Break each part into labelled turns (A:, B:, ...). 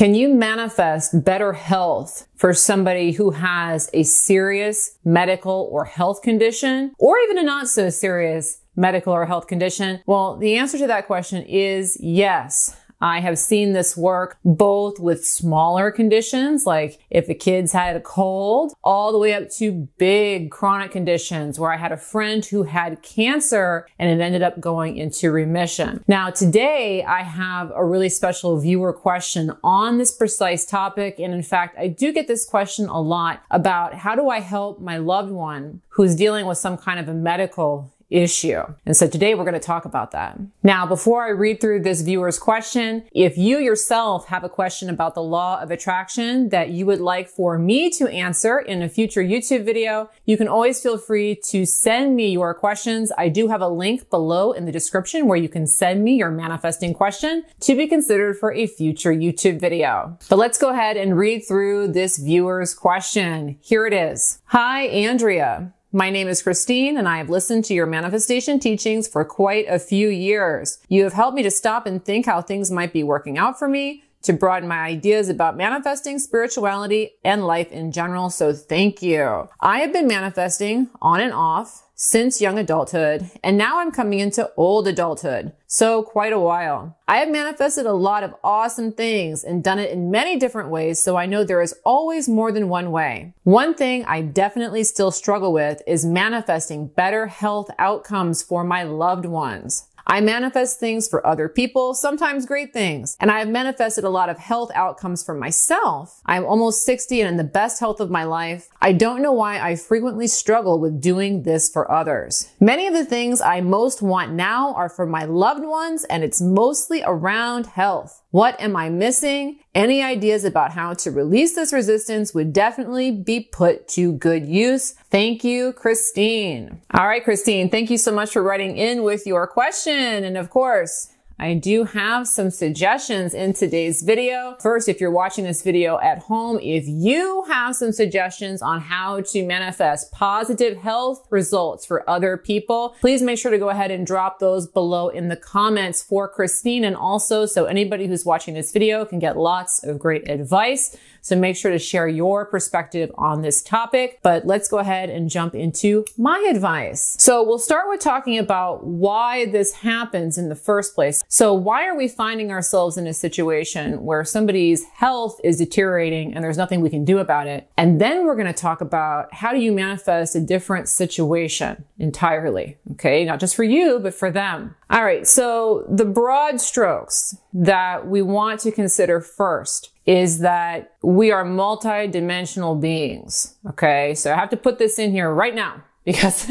A: Can you manifest better health for somebody who has a serious medical or health condition, or even a not so serious medical or health condition? Well, the answer to that question is yes. I have seen this work both with smaller conditions, like if a kid's had a cold, all the way up to big chronic conditions where I had a friend who had cancer and it ended up going into remission. Now, today I have a really special viewer question on this precise topic. And in fact, I do get this question a lot about how do I help my loved one who's dealing with some kind of a medical issue. And so today we're going to talk about that. Now, before I read through this viewer's question, if you yourself have a question about the law of attraction that you would like for me to answer in a future YouTube video, you can always feel free to send me your questions. I do have a link below in the description where you can send me your manifesting question to be considered for a future YouTube video. But let's go ahead and read through this viewer's question. Here it is. Hi, Andrea. My name is Christine, and I have listened to your manifestation teachings for quite a few years. You have helped me to stop and think how things might be working out for me, to broaden my ideas about manifesting, spirituality, and life in general, so thank you. I have been manifesting on and off since young adulthood, and now I'm coming into old adulthood, so quite a while. I have manifested a lot of awesome things and done it in many different ways, so I know there is always more than one way. One thing I definitely still struggle with is manifesting better health outcomes for my loved ones. I manifest things for other people, sometimes great things, and I have manifested a lot of health outcomes for myself. I'm almost 60 and in the best health of my life. I don't know why I frequently struggle with doing this for others. Many of the things I most want now are for my loved ones, and it's mostly around health. What am I missing? Any ideas about how to release this resistance would definitely be put to good use. Thank you, Christine. All right, Christine, thank you so much for writing in with your question. And of course, I do have some suggestions in today's video. First, if you're watching this video at home, if you have some suggestions on how to manifest positive health results for other people, please make sure to go ahead and drop those below in the comments for Christine, and also so anybody who's watching this video can get lots of great advice. So make sure to share your perspective on this topic. But let's go ahead and jump into my advice. So we'll start with talking about why this happens in the first place. So why are we finding ourselves in a situation where somebody's health is deteriorating and there's nothing we can do about it? And then we're going to talk about how do you manifest a different situation entirely, okay? Not just for you, but for them. All right, so the broad strokes that we want to consider first is that we are multi-dimensional beings, okay? So I have to put this in here right now because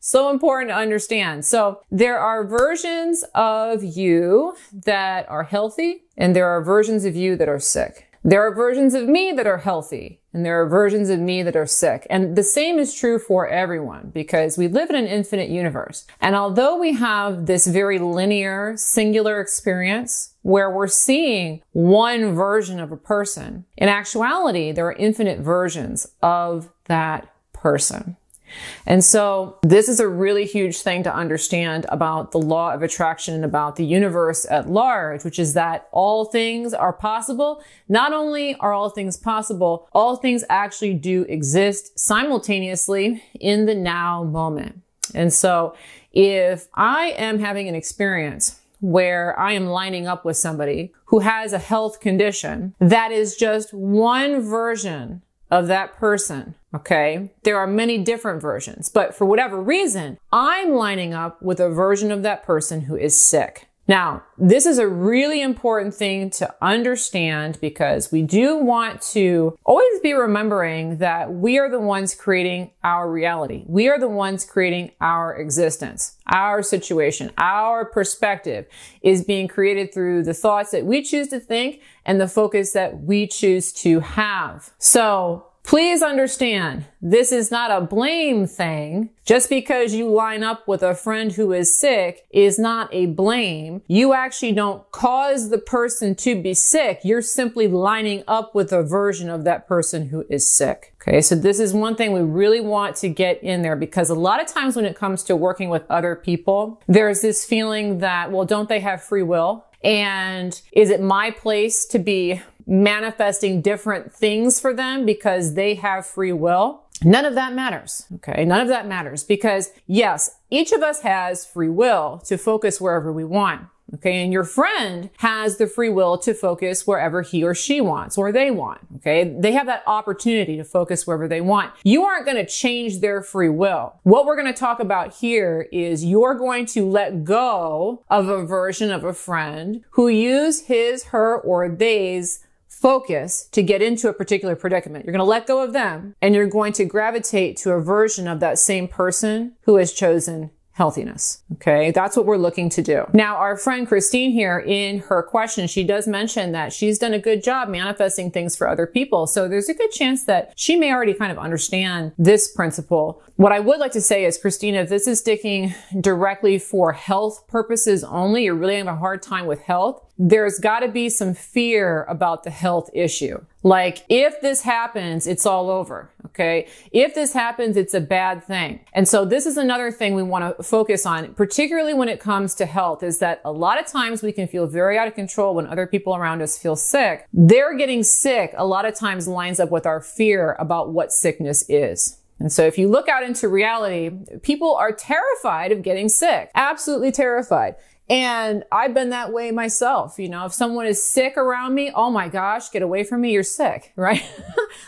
A: so important to understand. So there are versions of you that are healthy, and there are versions of you that are sick. There are versions of me that are healthy, and there are versions of me that are sick. And the same is true for everyone because we live in an infinite universe. And although we have this very linear, singular experience where we're seeing one version of a person, in actuality, there are infinite versions of that person. And so this is a really huge thing to understand about the law of attraction and about the universe at large, which is that all things are possible. Not only are all things possible, all things actually do exist simultaneously in the now moment. And so if I am having an experience where I am lining up with somebody who has a health condition, that is just one version of that person, okay? There are many different versions, but for whatever reason, I'm lining up with a version of that person who is sick. Now, this is a really important thing to understand because we do want to always be remembering that we are the ones creating our reality. We are the ones creating our existence. Our situation, our perspective is being created through the thoughts that we choose to think and the focus that we choose to have. So please understand, this is not a blame thing. Just because you line up with a friend who is sick is not a blame. You actually don't cause the person to be sick. You're simply lining up with a version of that person who is sick. Okay, so this is one thing we really want to get in there because a lot of times when it comes to working with other people, there's this feeling that, well, don't they have free will? And is it my place to be manifesting different things for them because they have free will? None of that matters. Okay. None of that matters because yes, each of us has free will to focus wherever we want. Okay. And your friend has the free will to focus wherever he or she wants or they want. Okay. They have that opportunity to focus wherever they want. You aren't going to change their free will. What we're going to talk about here is you're going to let go of a version of a friend who used his, her, or they's focus to get into a particular predicament. You're going to let go of them and you're going to gravitate to a version of that same person who has chosen healthiness. Okay. That's what we're looking to do. Now, our friend Christine here in her question, she does mention that she's done a good job manifesting things for other people. So there's a good chance that she may already kind of understand this principle. What I would like to say is, Christina, if this is sticking directly for health purposes only, you're really having a hard time with health, there's got to be some fear about the health issue. Like, if this happens, it's all over. Okay. If this happens, it's a bad thing. And so this is another thing we want to focus on, particularly when it comes to health, is that a lot of times we can feel very out of control when other people around us feel sick. Their getting sick a lot of times lines up with our fear about what sickness is. And so if you look out into reality, people are terrified of getting sick, absolutely terrified. And I've been that way myself. You know, if someone is sick around me, oh my gosh, get away from me, you're sick, right?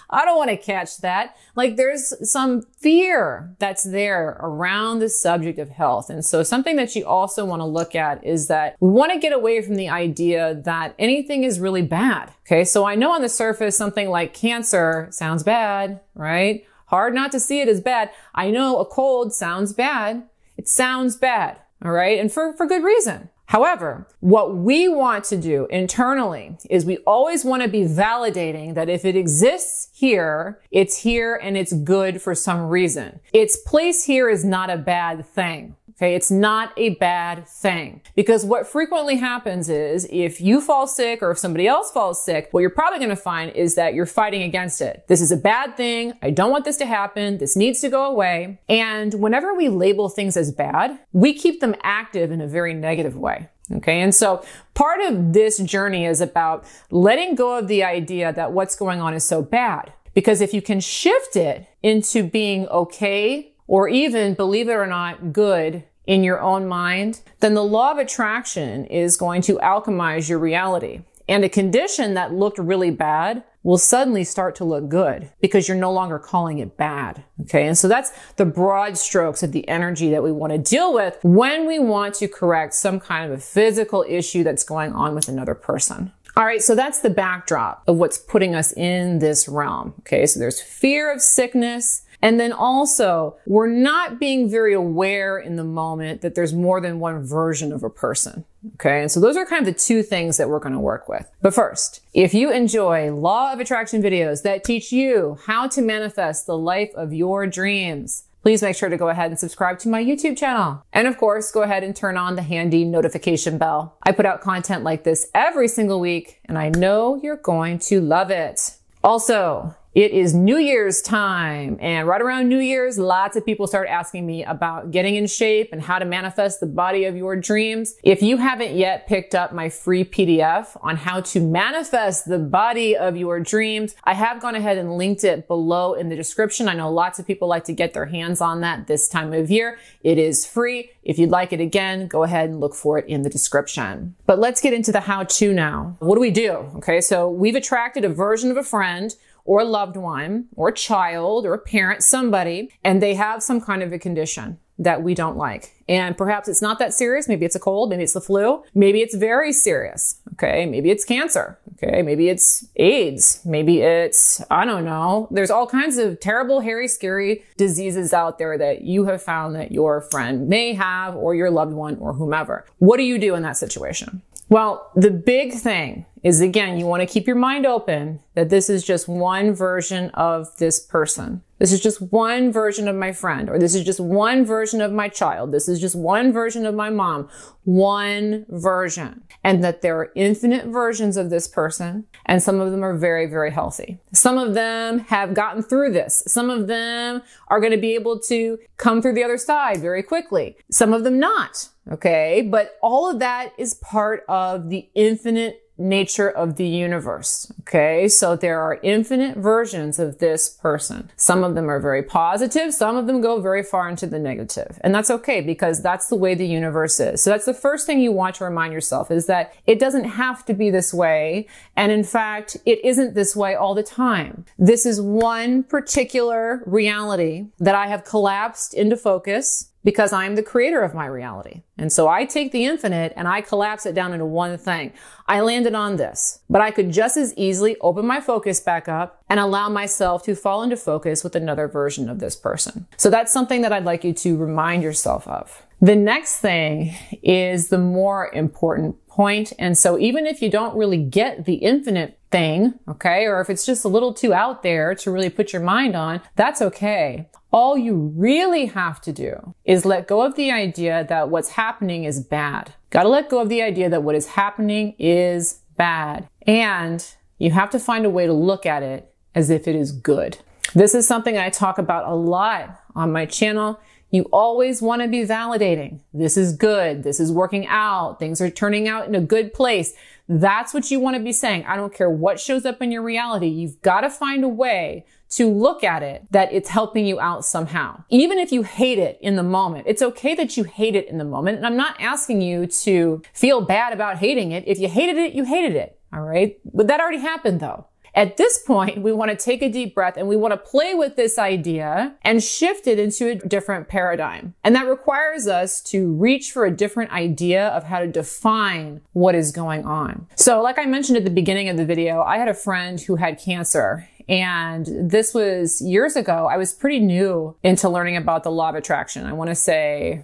A: I don't want to catch that. Like, there's some fear that's there around the subject of health. And so something that you also want to look at is that we want to get away from the idea that anything is really bad. Okay. So I know on the surface, something like cancer sounds bad, right? Hard not to see it as bad. I know a cold sounds bad. It sounds bad. All right. And for good reason. However, what we want to do internally is we always want to be validating that if it exists here, it's here and it's good for some reason. Its place here is not a bad thing. Okay. It's not a bad thing, because what frequently happens is if you fall sick or if somebody else falls sick, what you're probably going to find is that you're fighting against it. This is a bad thing. I don't want this to happen. This needs to go away. And whenever we label things as bad, we keep them active in a very negative way. Okay. And so part of this journey is about letting go of the idea that what's going on is so bad, because if you can shift it into being okay, or even, believe it or not, good in your own mind, then the law of attraction is going to alchemize your reality. And a condition that looked really bad will suddenly start to look good because you're no longer calling it bad. Okay. And so that's the broad strokes of the energy that we want to deal with when we want to correct some kind of a physical issue that's going on with another person. All right. So that's the backdrop of what's putting us in this realm. Okay. So there's fear of sickness. And then also, we're not being very aware in the moment that there's more than one version of a person. Okay. And so those are kind of the two things that we're going to work with. But first, if you enjoy law of attraction videos that teach you how to manifest the life of your dreams, please make sure to go ahead and subscribe to my YouTube channel. And of course, go ahead and turn on the handy notification bell. I put out content like this every single week, and I know you're going to love it. Also, it is New Year's time, and right around New Year's, lots of people start asking me about getting in shape and how to manifest the body of your dreams. If you haven't yet picked up my free PDF on how to manifest the body of your dreams, I have gone ahead and linked it below in the description. I know lots of people like to get their hands on that this time of year. It is free. If you'd like it again, go ahead and look for it in the description. But let's get into the how-to now. What do we do? Okay, so we've attracted a version of a friend or a loved one or a child or a parent, somebody, and they have some kind of a condition that we don't like. And perhaps it's not that serious. Maybe it's a cold. Maybe it's the flu. Maybe it's very serious. Okay. Maybe it's cancer. Okay. Maybe it's AIDS. Maybe it's, I don't know. There's all kinds of terrible, hairy, scary diseases out there that you have found that your friend may have, or your loved one, or whomever. What do you do in that situation? Well, the big thing is, again, you want to keep your mind open that this is just one version of this person. This is just one version of my friend, or this is just one version of my child. This is just one version of my mom. One version. And that there are infinite versions of this person, and some of them are very, very healthy. Some of them have gotten through this. Some of them are going to be able to come through the other side very quickly. Some of them not. Okay. But all of that is part of the infinite nature of the universe. Okay. So there are infinite versions of this person. Some of them are very positive. Some of them go very far into the negative. And that's okay, because that's the way the universe is. So that's the first thing you want to remind yourself, is that it doesn't have to be this way. And in fact, it isn't this way all the time. This is one particular reality that I have collapsed into focus, because I'm the creator of my reality. And so I take the infinite and I collapse it down into one thing. I landed on this, but I could just as easily open my focus back up and allow myself to fall into focus with another version of this person. So that's something that I'd like you to remind yourself of. The next thing is the more important point. And so even if you don't really get the infinite thing, okay, or if it's just a little too out there to really put your mind on, that's okay. All you really have to do is let go of the idea that what's happening is bad. Got to let go of the idea that what is happening is bad. And you have to find a way to look at it as if it is good. This is something I talk about a lot on my channel. You always want to be validating. This is good. This is working out. Things are turning out in a good place. That's what you want to be saying. I don't care what shows up in your reality. You've got to find a way to look at it that it's helping you out somehow. Even if you hate it in the moment, it's okay that you hate it in the moment. And I'm not asking you to feel bad about hating it. If you hated it, you hated it. All right. But that already happened though. At this point, we want to take a deep breath and we want to play with this idea and shift it into a different paradigm. And that requires us to reach for a different idea of how to define what is going on. So like I mentioned at the beginning of the video, I had a friend who had cancer. And this was years ago. I was pretty new into learning about the law of attraction. I want to say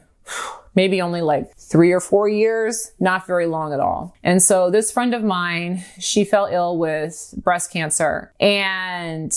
A: maybe only like 3 or 4 years, not very long at all. And so this friend of mine, she fell ill with breast cancer and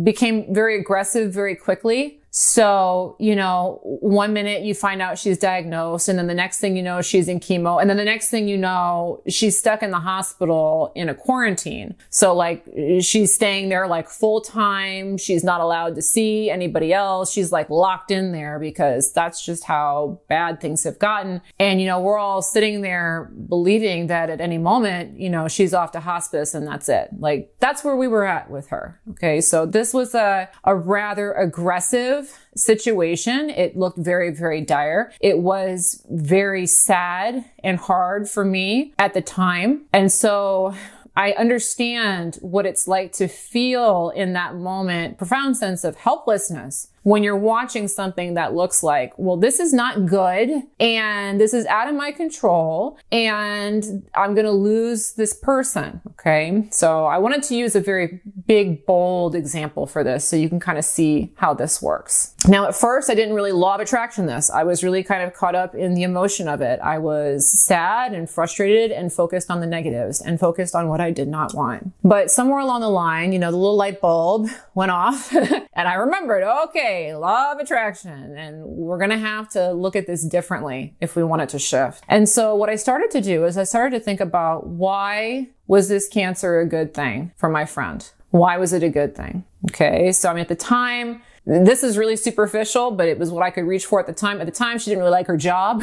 A: became very aggressive very quickly. So, you know, one minute you find out she's diagnosed, and then the next thing you know, she's in chemo. And then the next thing you know, she's stuck in the hospital in a quarantine. So like she's staying there like full time. She's not allowed to see anybody else. She's like locked in there because that's just how bad things have gotten. And, you know, we're all sitting there believing that at any moment, you know, she's off to hospice and that's it. Like that's where we were at with her. Okay. So this was a rather aggressive situation. It looked very, very dire. It was very sad and hard for me at the time. And so I understand what it's like to feel in that moment, profound sense of helplessness when you're watching something that looks like, well, this is not good and this is out of my control and I'm going to lose this person. Okay. So I wanted to use a very big, bold example for this so you can kind of see how this works. Now, at first, I didn't really law of attraction this. I was really kind of caught up in the emotion of it. I was sad and frustrated and focused on the negatives and focused on what I did not want. But somewhere along the line, you know, the little light bulb went off and I remembered, okay, law of attraction, and we're going to have to look at this differently if we want it to shift. And so what I started to do is I started to think about, why was this cancer a good thing for my friend? Why was it a good thing? Okay. So I mean, at the time, this is really superficial, but it was what I could reach for at the time. At the time, she didn't really like her job.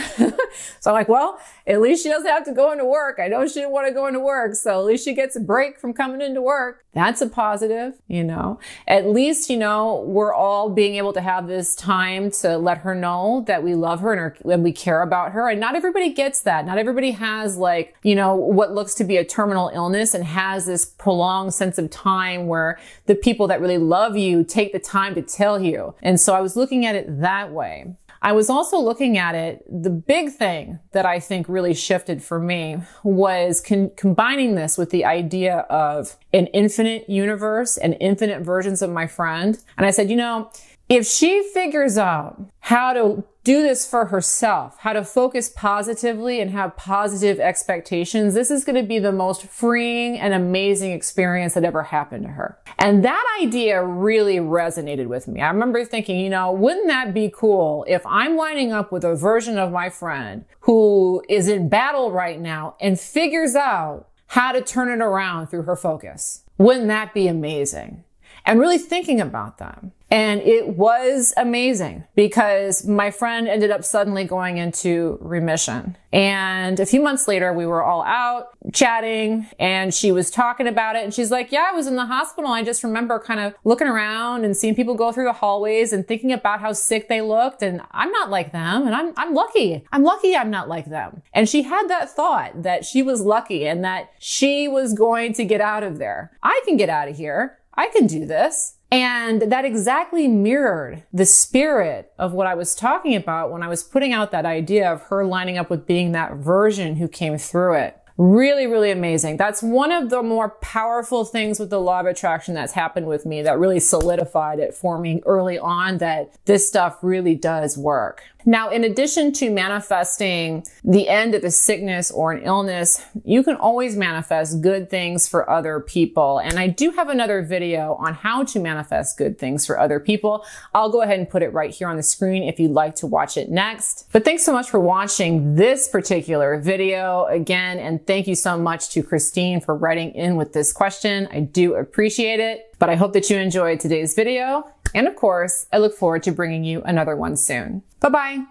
A: So I'm like, well, at least she doesn't have to go into work. I know she didn't want to go into work. So at least she gets a break from coming into work. That's a positive, you know. At least, you know, we're all being able to have this time to let her know that we love her and we care about her. And not everybody gets that. Not everybody has like, you know, what looks to be a terminal illness and has this prolonged sense of time where the people that really love you take the time to tell you. And so I was looking at it that way. I was also looking at it, the big thing that I think really shifted for me was combining this with the idea of an infinite universe and infinite versions of my friend. And I said, you know, If she figures out how to do this for herself, how to focus positively and have positive expectations, this is going to be the most freeing and amazing experience that ever happened to her. And that idea really resonated with me. I remember thinking, you know, wouldn't that be cool if I'm lining up with a version of my friend who is in battle right now and figures out how to turn it around through her focus? Wouldn't that be amazing? And really thinking about that. And it was amazing because my friend ended up suddenly going into remission. And a few months later, we were all out chatting and she was talking about it. And she's like, yeah, I was in the hospital. I just remember kind of looking around and seeing people go through the hallways and thinking about how sick they looked. And I'm not like them. And I'm lucky. I'm lucky I'm not like them. And she had that thought that she was lucky and that she was going to get out of there. I can get out of here. I can do this. And that exactly mirrored the spirit of what I was talking about when I was putting out that idea of her lining up with being that version who came through it. Really, really amazing. That's one of the more powerful things with the law of attraction that's happened with me that really solidified it for me early on that this stuff really does work. Now, in addition to manifesting the end of a sickness or an illness, you can always manifest good things for other people. And I do have another video on how to manifest good things for other people. I'll go ahead and put it right here on the screen if you'd like to watch it next. But thanks so much for watching this particular video again. And thank you so much to Christine for writing in with this question. I do appreciate it. But I hope that you enjoyed today's video. And of course, I look forward to bringing you another one soon. Bye-bye.